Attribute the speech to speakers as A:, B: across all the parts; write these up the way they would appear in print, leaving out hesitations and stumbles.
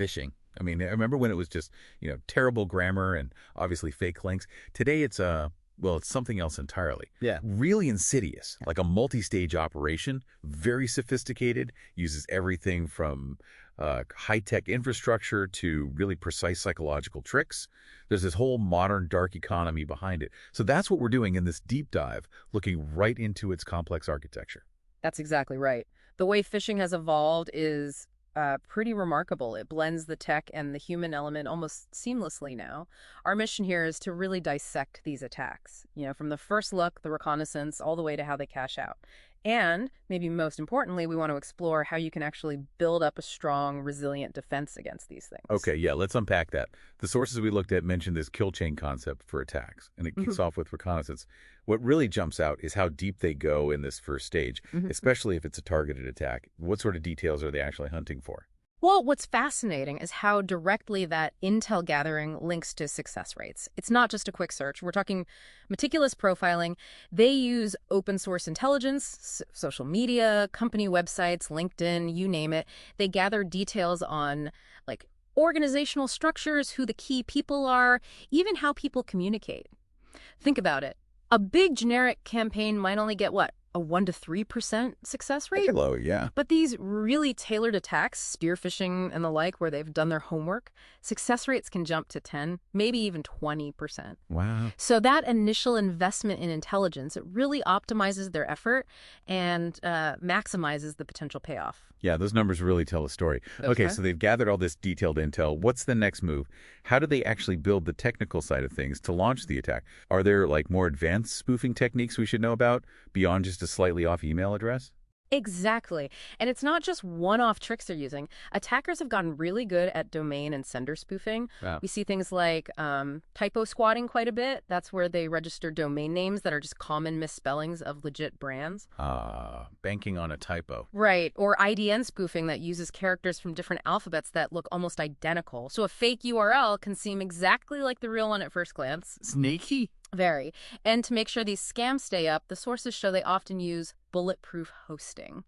A: phishing. I mean, I remember when it was just, terrible grammar and obviously fake links. Today it's something else entirely.
B: Yeah.
A: Really insidious, like a multi-stage operation, very sophisticated, uses everything from high-tech infrastructure to really precise psychological tricks. There's this whole modern dark economy behind it. So that's what we're doing in this deep dive, looking right into its complex architecture.
C: That's exactly right. The way phishing has evolved is pretty remarkable. It blends the tech and the human element almost seamlessly now. Our mission here is to really dissect these attacks, from the first look, the reconnaissance, all the way to how they cash out. And maybe most importantly, we want to explore how you can actually build up a strong, resilient defense against these things.
A: Okay, yeah, let's unpack that. The sources we looked at mentioned this kill chain concept for attacks, and it kicks off with reconnaissance. What really jumps out is how deep they go in this first stage, especially if it's a targeted attack. What sort of details are they actually hunting for?
C: Well, what's fascinating is how directly that intel gathering links to success rates. It's not just a quick search. We're talking meticulous profiling. They use open source intelligence, social media, company websites, LinkedIn, you name it. They gather details on organizational structures, who the key people are, even how people communicate. Think about it. A big generic campaign might only get a 1% to 3% success rate?
A: Pretty low, yeah.
C: But these really tailored attacks, spear phishing and the like, where they've done their homework, success rates can jump to 10, maybe even 20%.
A: Wow.
C: So that initial investment in intelligence, it really optimizes their effort and maximizes the potential payoff.
A: Yeah, those numbers really tell a story. Okay, so they've gathered all this detailed intel. What's the next move? How do they actually build the technical side of things to launch the attack? Are there more advanced spoofing techniques we should know about beyond just a slightly off email address?
C: Exactly. And it's not just one-off tricks they're using. Attackers have gotten really good at domain and sender spoofing.
A: Wow.
C: We see things like typo squatting quite a bit. That's where they register domain names that are just common misspellings of legit brands.
A: Banking on a typo.
C: Right. Or IDN spoofing that uses characters from different alphabets that look almost identical. So a fake URL can seem exactly like the real one at first glance.
A: Sneaky.
C: Very. And to make sure these scams stay up, the sources show they often use bulletproof hosting.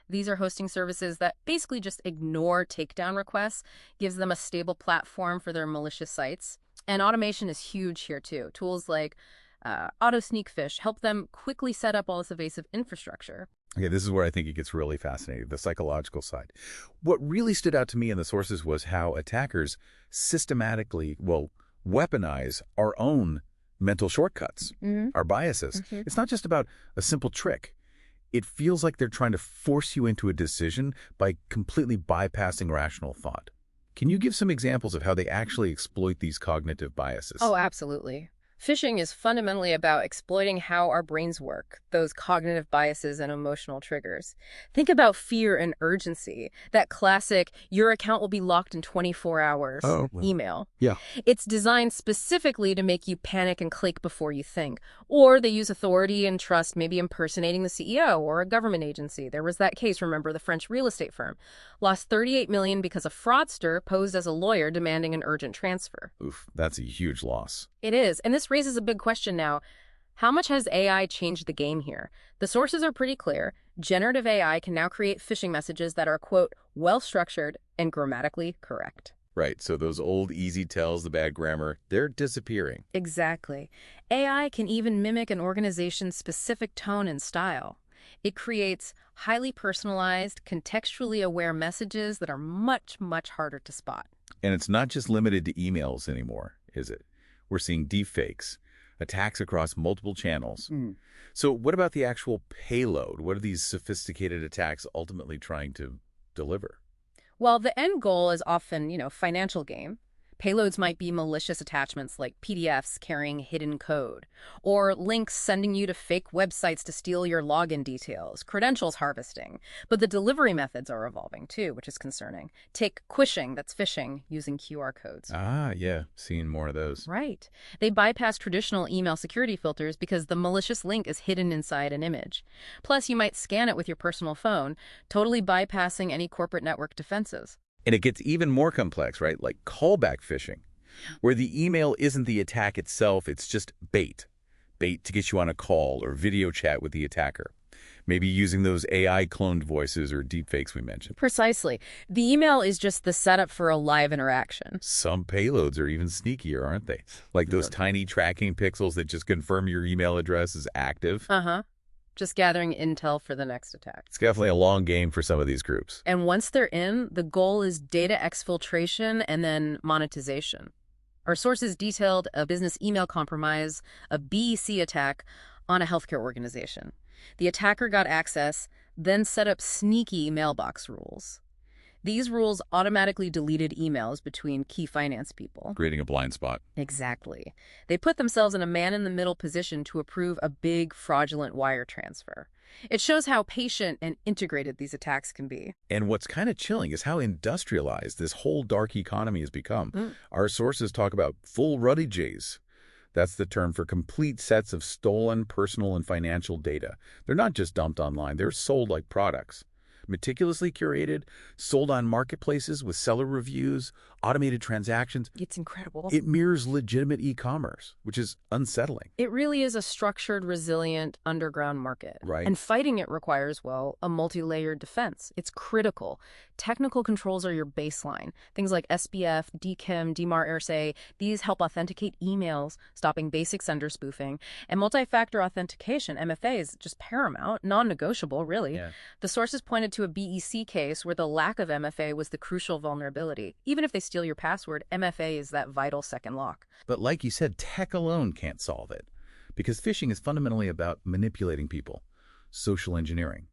C: These are hosting services that basically just ignore takedown requests, gives them a stable platform for their malicious sites. And automation is huge here too. Tools like Auto Sneak Fish help them quickly set up all this evasive infrastructure.
A: Okay, this is where I think it gets really fascinating, the psychological side. What really stood out to me in the sources was how attackers systematically, weaponize our own mental shortcuts, our biases. It's not just about a simple trick. It feels like they're trying to force you into a decision by completely bypassing rational thought. Can you give some examples of how they actually exploit these cognitive biases?
C: Oh, absolutely. Phishing is fundamentally about exploiting how our brains work, those cognitive biases and emotional triggers. Think about fear and urgency, that classic, your account will be locked in 24 hours email.
B: Yeah.
C: It's designed specifically to make you panic and click before you think. Or they use authority and trust, maybe impersonating the CEO or a government agency. There was that case, remember, the French real estate firm. Lost $38 million because a fraudster posed as a lawyer demanding an urgent transfer.
A: Oof, that's a huge loss.
C: It is. And this raises a big question now. How much has AI changed the game here? The sources are pretty clear. Generative AI can now create phishing messages that are, quote, well-structured and grammatically correct.
A: Right, so those old easy tells, the bad grammar, they're disappearing.
C: Exactly. AI can even mimic an organization's specific tone and style. It creates highly personalized, contextually aware messages that are much, much harder to spot.
A: And it's not just limited to emails anymore, is it? We're seeing deepfakes, attacks across multiple channels. So what about the actual payload? What are these sophisticated attacks ultimately trying to deliver?
C: Well, the end goal is often, financial gain. Payloads might be malicious attachments like PDFs carrying hidden code, or links sending you to fake websites to steal your login details, credentials harvesting. But the delivery methods are evolving too, which is concerning. Take quishing, that's phishing, using QR codes.
A: Yeah, seeing more of those.
C: Right. They bypass traditional email security filters because the malicious link is hidden inside an image. Plus, you might scan it with your personal phone, totally bypassing any corporate network defenses.
A: And it gets even more complex, right? Like callback phishing, where the email isn't the attack itself, it's just bait. Bait to get you on a call or video chat with the attacker. Maybe using those AI-cloned voices or deepfakes we mentioned.
C: Precisely. The email is just the setup for a live interaction.
A: Some payloads are even sneakier, aren't they? Like those tiny tracking pixels that just confirm your email address is active.
C: Uh-huh. Just gathering intel for the next attack.
A: It's definitely a long game for some of these groups.
C: And once they're in, the goal is data exfiltration and then monetization. Our sources detailed a business email compromise, a BEC attack on a healthcare organization. The attacker got access, then set up sneaky mailbox rules. These rules automatically deleted emails between key finance people.
A: Creating a blind spot.
C: Exactly. They put themselves in a man-in-the-middle position to approve a big fraudulent wire transfer. It shows how patient and integrated these attacks can be.
A: And what's kind of chilling is how industrialized this whole dark economy has become. Our sources talk about full routages. That's the term for complete sets of stolen personal and financial data. They're not just dumped online, they're sold like products. Meticulously curated, sold on marketplaces with seller reviews, automated transactions.
C: It's incredible.
A: It mirrors legitimate e-commerce, which is unsettling.
C: It really is a structured, resilient underground market.
A: Right.
C: And fighting it requires, well, a multi-layered defense. It's critical. Technical controls are your baseline. Things like SPF, DKIM, DMAR RSA, these help authenticate emails, stopping basic sender spoofing. And multi-factor authentication, MFA, is just paramount, non-negotiable, really.
A: Yeah.
C: The sources pointed to a BEC case where the lack of MFA was the crucial vulnerability. Even if they steal your password, MFA is that vital second lock.
A: But like you said, tech alone can't solve it, because phishing is fundamentally about manipulating people, social engineering.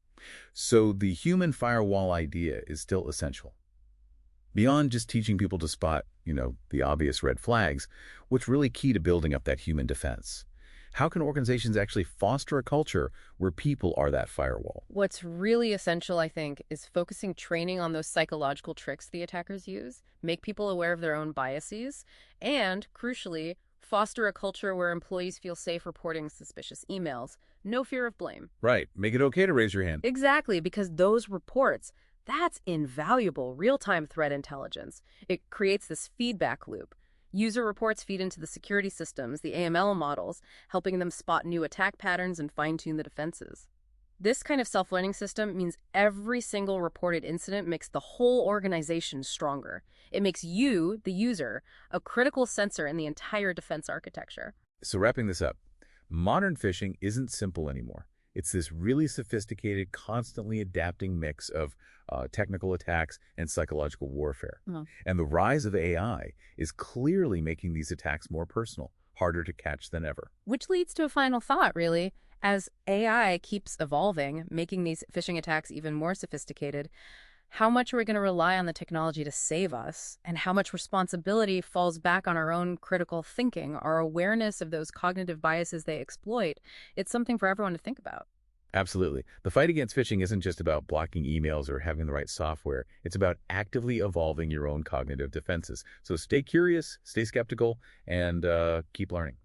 A: So the human firewall idea is still essential. Beyond just teaching people to spot, the obvious red flags, what's really key to building up that human defense? How can organizations actually foster a culture where people are that firewall?
C: What's really essential, I think, is focusing training on those psychological tricks the attackers use, make people aware of their own biases, and, crucially, foster a culture where employees feel safe reporting suspicious emails. No fear of blame.
A: Right. Make it okay to raise your hand.
C: Exactly, because those reports, that's invaluable real-time threat intelligence. It creates this feedback loop. User reports feed into the security systems, the AML models, helping them spot new attack patterns and fine-tune the defenses. This kind of self-learning system means every single reported incident makes the whole organization stronger. It makes you, the user, a critical sensor in the entire defense architecture.
A: So wrapping this up, modern phishing isn't simple anymore. It's this really sophisticated, constantly adapting mix of technical attacks and psychological warfare. And the rise of AI is clearly making these attacks more personal, harder to catch than ever.
C: Which leads to a final thought, really. As AI keeps evolving, making these phishing attacks even more sophisticated, how much are we going to rely on the technology to save us, and how much responsibility falls back on our own critical thinking, our awareness of those cognitive biases they exploit? It's something for everyone to think about.
A: Absolutely. The fight against phishing isn't just about blocking emails or having the right software. It's about actively evolving your own cognitive defenses. So stay curious, stay skeptical, and keep learning.